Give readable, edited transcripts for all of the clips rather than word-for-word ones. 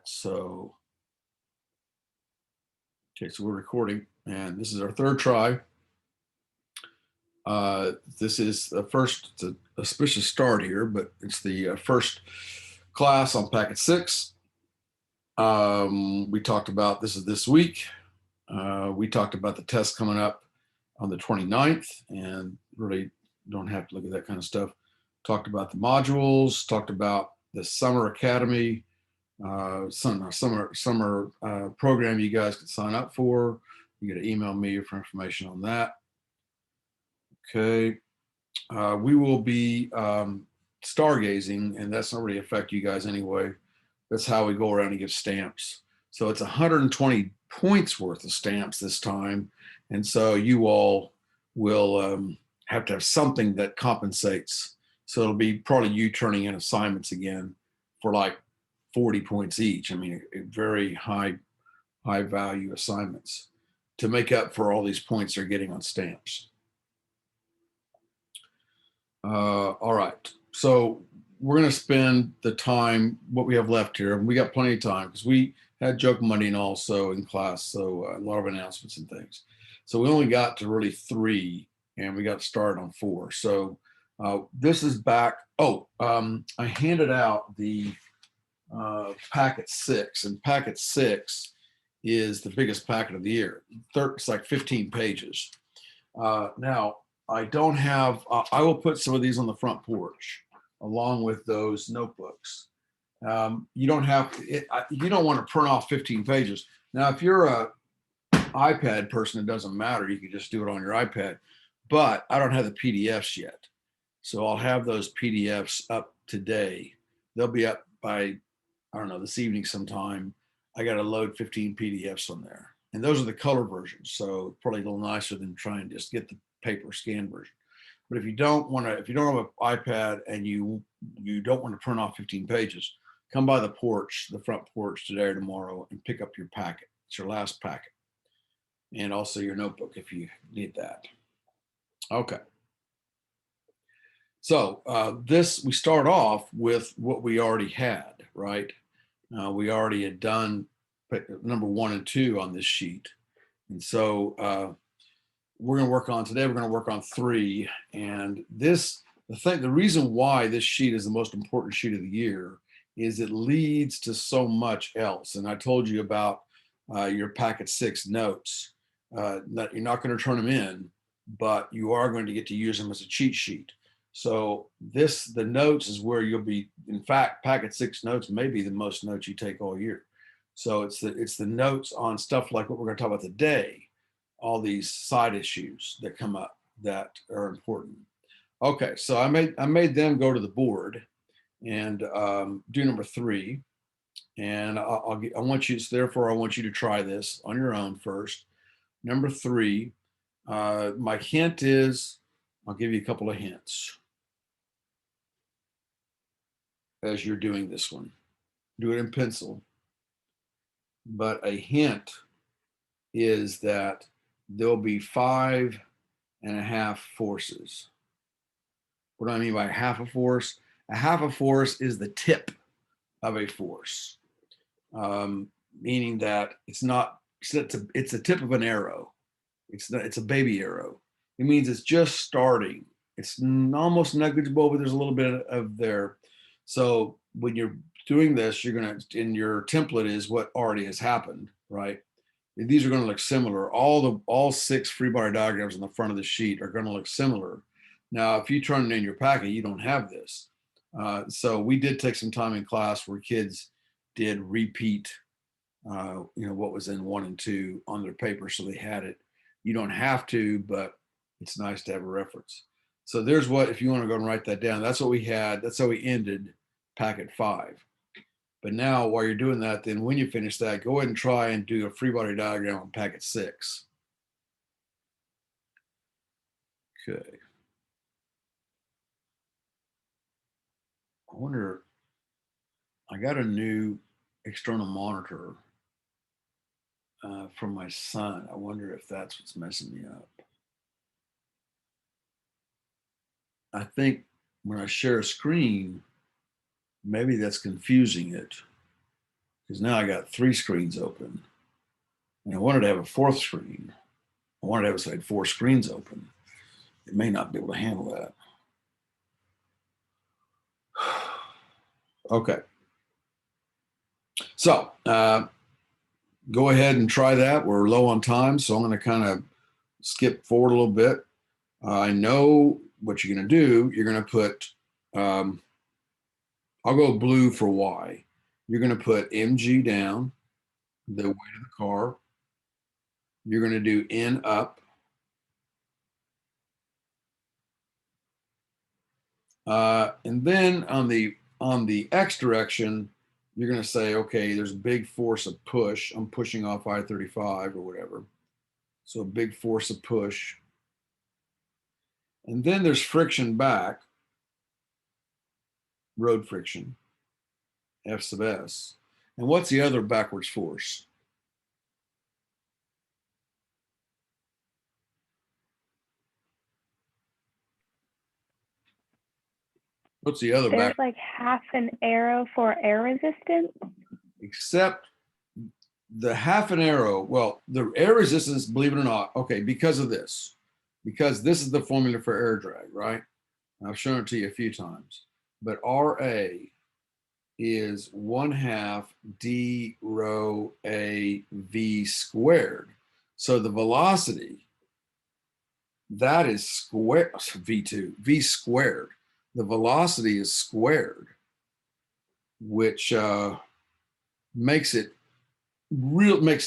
So, okay, so we're recording, and this is our third try. This is the first, it's an auspicious start here, but it's the first class on packet 6. We talked about, this is this week. We talked about the test coming up on the 29th, and really don't have to look at that kind of stuff. Talked about the modules, talked about the summer academy, summer program you guys can sign up for. You got to email me for information on that. Okay. We will be stargazing, and that's not really affect you guys anyway. That's how we go around and give stamps. So it's 120 points worth of stamps this time. And so you all will have to have something that compensates. So it'll be probably you turning in assignments again for like 40 points each. I mean, very high value assignments to make up for all these points they're getting on stamps. All right, so we're going to spend the time, what we have left here, and we got plenty of time because we had Joke Monday and also in class, so a lot of announcements and things. So we only got to really 3, and we got started on 4. So this is back. I handed out the packet 6, and packet 6 is the biggest packet of the year. It's like 15 pages. Now, I don't have, I will put some of these on the front porch along with those notebooks. You don't have, you don't want to print off 15 pages. Now, if you're a iPad person, it doesn't matter. You can just do it on your iPad, but I don't have the PDFs yet. So I'll have those PDFs up today. They'll be up by, I don't know, this evening sometime. I got to load 15 PDFs on there. And those are the color versions. So probably a little nicer than trying to just get the paper scan version. But if you don't want to, if you don't have an iPad and you don't want to print off 15 pages, come by the porch, the front porch today or tomorrow and pick up your packet. It's your last packet. And also your notebook if you need that. Okay. So we start off with what we already had, right? We already had done number 1 and 2 on this sheet. And so we're going to work on today, we're going to work on 3. And the reason why this sheet is the most important sheet of the year is it leads to so much else. And I told you about your packet 6 notes, that you're not going to turn them in, but you are going to get to use them as a cheat sheet. So the notes is where you'll be, in fact, packet 6 notes may be the most notes you take all year. So it's the notes on stuff like what we're going to talk about today, all these side issues that come up that are important. Okay, so I made them go to the board and do number 3. And I want you, so therefore I want you to try this on your own first. Number 3, my hint is, I'll give you a couple of hints as you're doing this one. Do it in pencil. But a hint is that there'll be 5.5 forces. What do I mean by half a force? A half a force is the tip of a force, meaning that it's a tip of an arrow. It's a baby arrow. It means it's just starting. It's almost negligible, but there's a little bit of there. So when you're doing this, you're going to, in your template is what already has happened, right? These are going to look similar. All 6 free body diagrams on the front of the sheet are going to look similar. Now, if you turn it in your packet, you don't have this. So we did take some time in class where kids did repeat, what was in 1 and 2 on their paper, so they had it. You don't have to, but it's nice to have a reference. So there's what, if you want to go and write that down, that's what we had. That's how we ended packet 5. But now while you're doing that, then when you finish that, go ahead and try and do a free body diagram on packet 6. Okay. I wonder, I got a new external monitor from my son. I wonder if that's what's messing me up. I think when I share a screen, maybe that's confusing it. because now I got 3 screens open. And I wanted to have a 4th screen. I wanted to have, so I had 4 screens open. It may not be able to handle that. Okay. So go ahead and try that. We're low on time, so I'm going to kind of skip forward a little bit. I know what you're going to do. You're going to put, I'll go blue for Y. You're going to put MG down, the weight of the car. You're going to do N up. And then on the X direction, you're going to say, okay, there's a big force of push. I'm pushing off I-35 or whatever. So a big force of push. And then there's friction back, road friction, F sub S. And what's the other backwards force? What's the other There's back? like half an arrow for air resistance. Except the half an arrow. Well, the air resistance, believe it or not, okay, because of this. Because this is the formula for air drag, right? I've shown it to you a few times. But RA is 1/2 d rho a v squared. So the velocity, that is square, v2, v squared. The velocity is squared, which makes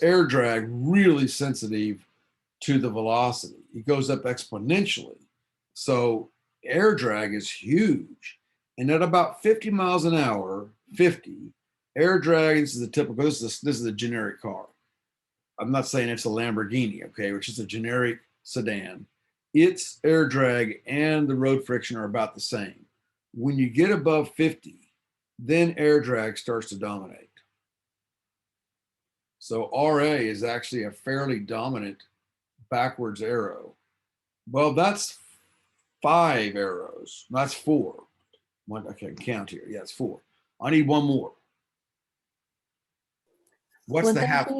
air drag really sensitive to the velocity. It goes up exponentially. So air drag is huge. And at about 50 miles an hour, 50, air drag, this is a typical, this is a generic car. I'm not saying it's a Lamborghini, okay, which is a generic sedan. Its air drag and the road friction are about the same. When you get above 50, then air drag starts to dominate. So RA is actually a fairly dominant backwards arrow. Well, that's 5 arrows. That's 4. One, I can count here. Yeah, it's 4. I need one more. What's Would the half?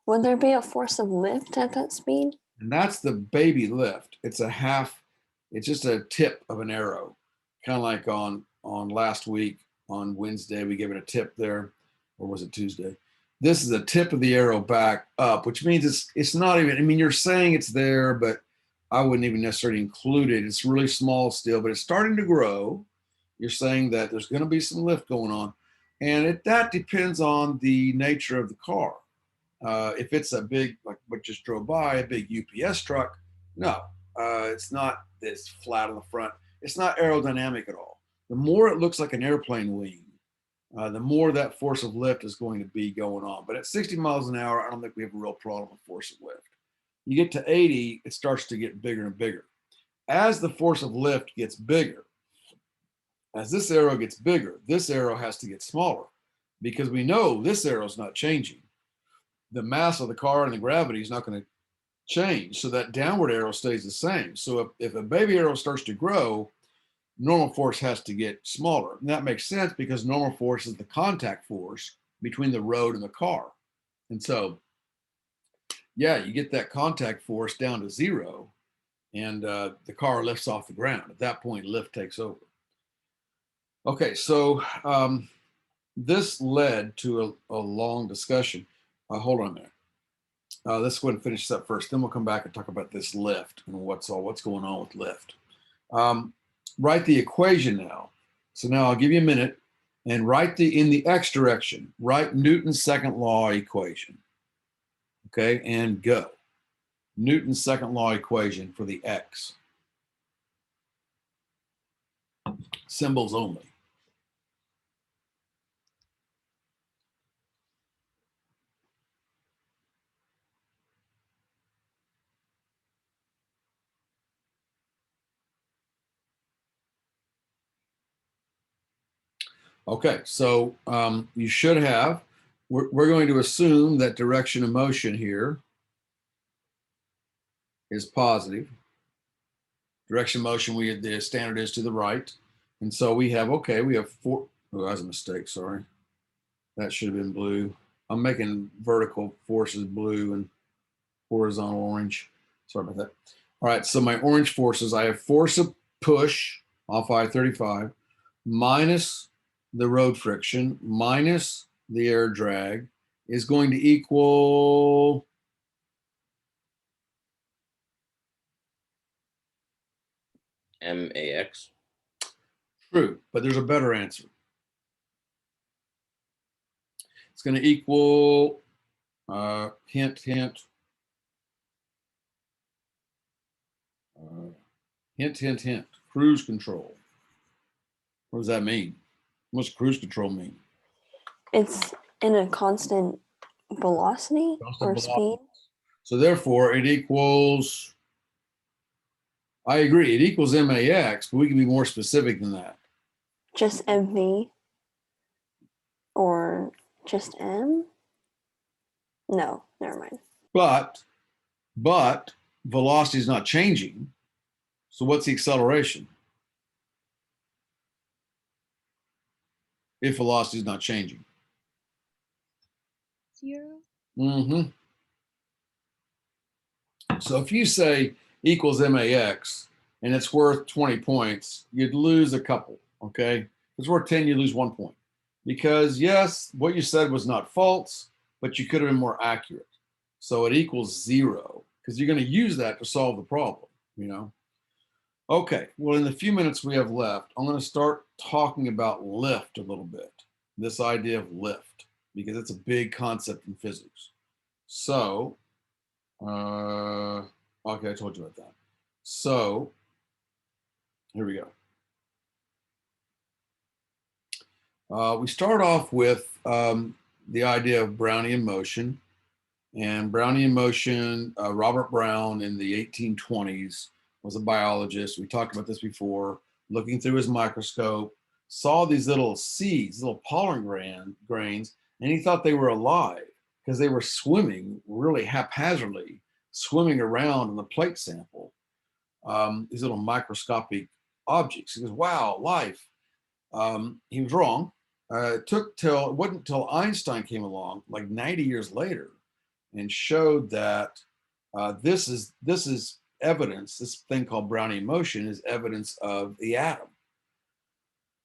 Would there be a force of lift at that speed? And that's the baby lift. It's a half. It's just a tip of an arrow, kind of like on last week on Wednesday we gave it a tip there, or was it Tuesday? This is a tip of the arrow back up, which means it's not even. I mean, you're saying it's there, but I wouldn't even necessarily include it. It's really small still, but it's starting to grow. You're saying that there's going to be some lift going on, and that depends on the nature of the car. If it's a big, like what just drove by, a big UPS truck, no, it's not this flat on the front. It's not aerodynamic at all. The more it looks like an airplane wing, the more that force of lift is going to be going on. But at 60 miles an hour, I don't think we have a real problem with force of lift. You get to 80, it starts to get bigger and bigger. As the force of lift gets bigger, as this arrow gets bigger, this arrow has to get smaller because we know this arrow is not changing. The mass of the car and the gravity is not going to change. So that downward arrow stays the same. So if a baby arrow starts to grow, normal force has to get smaller. And that makes sense because normal force is the contact force between the road and the car. And so, yeah, you get that contact force down to 0 and the car lifts off the ground. At that point, lift takes over. Okay, so this led to a long discussion. Hold on a minute. Let's go ahead and finish this up first. Then we'll come back and talk about this lift and what's going on with lift. Write the equation now. So now I'll give you a minute and write in the X direction, write Newton's second law equation. Okay, and go. Newton's second law equation for the X. Symbols only. Okay, so you should have, we're going to assume that direction of motion here is positive. Direction of motion, the standard is to the right. And so we have, okay, we have 4, oh, that was a mistake, sorry. That should have been blue. I'm making vertical forces blue and horizontal orange. Sorry about that. All right, so my orange forces, I have force of push off I-35 minus the road friction minus the air drag is going to equal MAX. true, but there's a better answer. It's going to equal, hint, hint, hint, hint, hint, cruise control. What does that mean? What's cruise control mean? It's in a constant velocity Constant or velocity. speed. So therefore it equals, I agree, it equals MAX, but we can be more specific than that. Just MV or just M? No, never mind. But velocity is not changing. So what's the acceleration? If velocity is not changing. 0. Mm-hmm. So if you say equals MAX and it's worth 20 points, you'd lose a couple, okay? If it's worth 10, you lose 1 point. Because yes, what you said was not false, but you could have been more accurate. So it equals 0 because you're going to use that to solve the problem, you know? Okay, well, in the few minutes we have left, I'm going to start talking about lift a little bit. This idea of lift, because it's a big concept in physics. So, okay, I told you about that. So, here we go. We start off with the idea of Brownian motion. And Brownian motion, Robert Brown in the 1820s was a biologist. We talked about this before, looking through his microscope, saw these little seeds, little pollen grains, and he thought they were alive because they were swimming really haphazardly, swimming around in the plate sample, these little microscopic objects. He goes, wow, life. He was wrong. It wasn't till Einstein came along, like 90 years later, and showed that this is evidence. This thing called Brownian motion is evidence of the atom.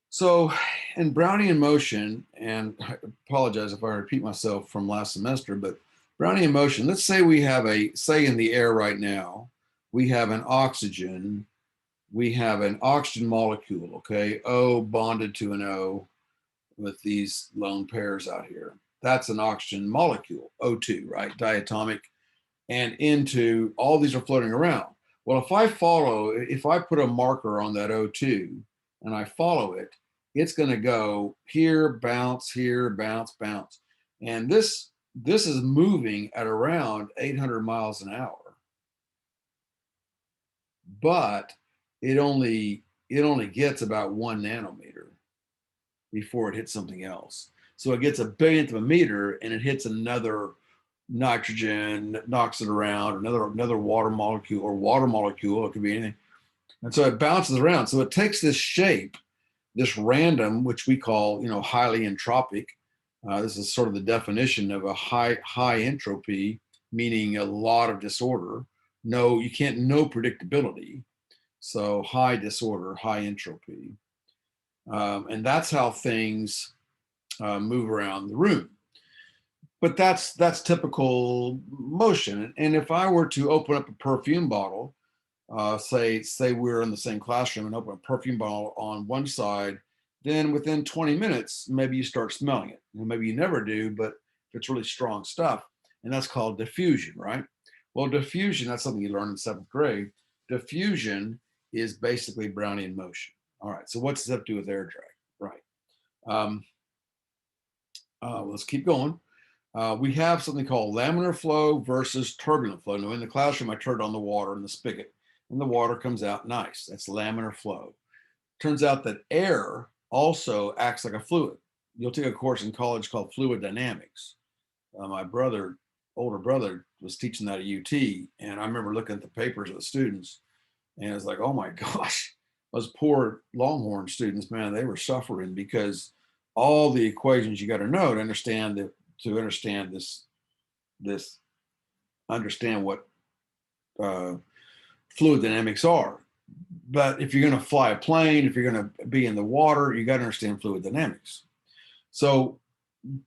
So, in Brownian motion, and I apologize if I repeat myself from last semester, but Brownian motion. Let's say we have say in the air right now, we have an oxygen. We have an oxygen molecule. Okay, O bonded to an O with these lone pairs out here. That's an oxygen molecule, O2, right? Diatomic. And into all these are floating around. Well, if I put a marker on that O2 and I follow it, it's going to go here, bounce, bounce. And this is moving at around 800 miles an hour. But it only gets about 1 nanometer before it hits something else. So it gets a billionth of a meter and it hits another nitrogen, knocks it around, another water molecule, it could be anything. And so it bounces around. So it takes this shape, this random, which we call, highly entropic. This is sort of the definition of a high entropy, meaning a lot of disorder. No predictability. So high disorder, high entropy. And that's how things move around the room. But that's typical motion. And if I were to open up a perfume bottle, say we're in the same classroom and open a perfume bottle on one side, then within 20 minutes, maybe you start smelling it. Maybe you never do, but if it's really strong stuff, and that's called diffusion, right? Well, diffusion, that's something you learn in 7th grade. Diffusion is basically Brownian motion. All right, so what's this have to do with air drag? Right. Let's keep going. We have something called laminar flow versus turbulent flow. Now, in the classroom, I turned on the water in the spigot, and the water comes out nice. That's laminar flow. Turns out that air also acts like a fluid. You'll take a course in college called fluid dynamics. My older brother, was teaching that at UT, and I remember looking at the papers of the students, and it's like, oh my gosh, those poor Longhorn students, man, they were suffering because all the equations you got to know to understand understand what fluid dynamics are. But if you're going to fly a plane, if you're going to be in the water, you got to understand fluid dynamics. So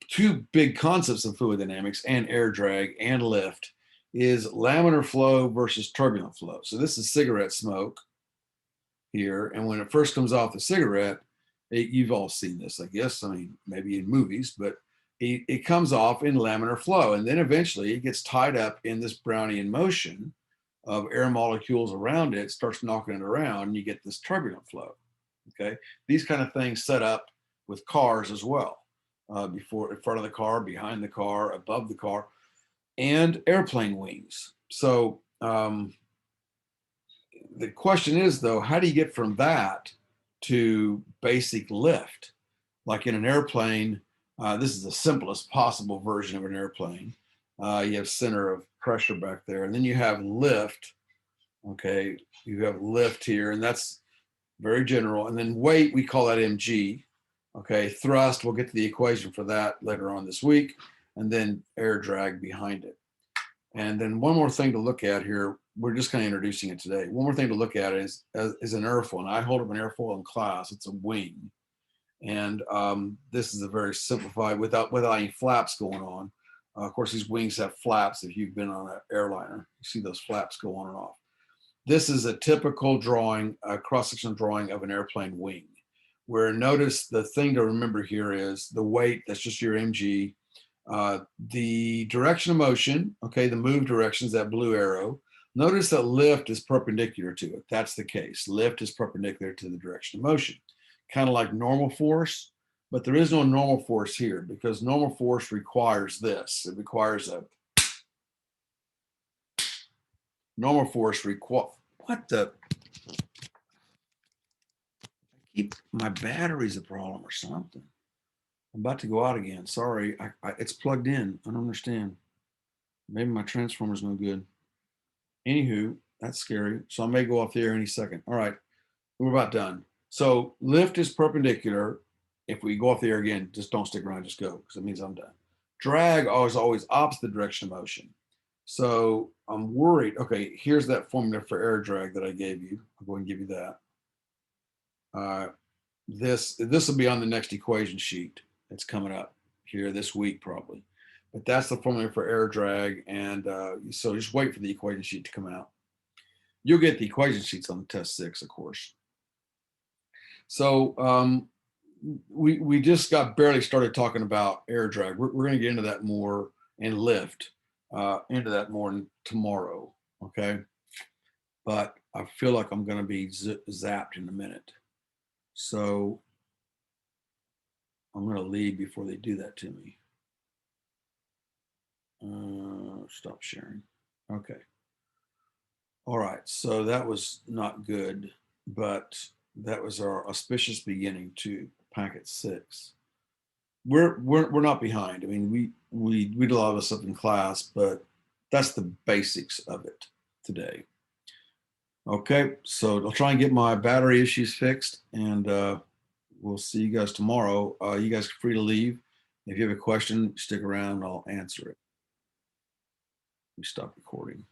two big concepts of fluid dynamics and air drag and lift is laminar flow versus turbulent flow. So this is cigarette smoke here. And when it first comes off the cigarette, you've all seen this, I guess. I mean, maybe in movies, but it comes off in laminar flow. And then eventually it gets tied up in this Brownian motion of air molecules around it, starts knocking it around, and you get this turbulent flow. Okay. These kind of things set up with cars as well. Before, in front of the car, behind the car, above the car, and airplane wings. So the question is, though, how do you get from that to basic lift? Like in an airplane, this is the simplest possible version of an airplane. You have center of pressure back there, and then you have lift. Okay, you have lift here, and that's very general. And then weight, we call that mg. Okay, thrust, we'll get to the equation for that later on this week, and then air drag behind it. And then one more thing to look at here, we're just kind of introducing it today. One more thing to look at is an airfoil. And I hold up an airfoil in class, it's a wing. And this is a very simplified, without any flaps going on. Of course, these wings have flaps if you've been on an airliner. You see those flaps go on and off. This is a typical drawing, a cross-sectional drawing of an airplane wing, where notice the thing to remember here is the weight, that's just your mg, the direction of motion, okay, the move direction is that blue arrow. Notice that lift is perpendicular to it. That's the case. Lift is perpendicular to the direction of motion, kind of like normal force, but there is no normal force here because normal force requires this. It requires a normal force what the? My battery's a problem or something. I'm about to go out again. Sorry, it's plugged in. I don't understand. Maybe my transformer's no good. Anywho, that's scary. So I may go off the air any second. All right, we're about done. So lift is perpendicular. If we go off the air again, just don't stick around, just go, because it means I'm done. Drag is always opposite the direction of motion. So I'm worried. Okay, here's that formula for air drag that I gave you. I'll go and give you that. This will be on the next equation sheet. It's coming up here this week probably. But that's the formula for air drag. And so just wait for the equation sheet to come out. You'll get the equation sheets on test 6, of course. So we just got barely started talking about air drag. We're going to get into that more and lift into that more tomorrow. Okay. But I feel like I'm going to be zapped in a minute. So I'm going to leave before they do that to me. Stop sharing. Okay. All right. So that was not good, but that was our auspicious beginning to packet 6. We're not behind. I mean, we did a lot of this stuff in class, but that's the basics of it today. Okay. So I'll try and get my battery issues fixed, and we'll see you guys tomorrow. You guys are free to leave. If you have a question, stick around, I'll answer it. Let me stop recording.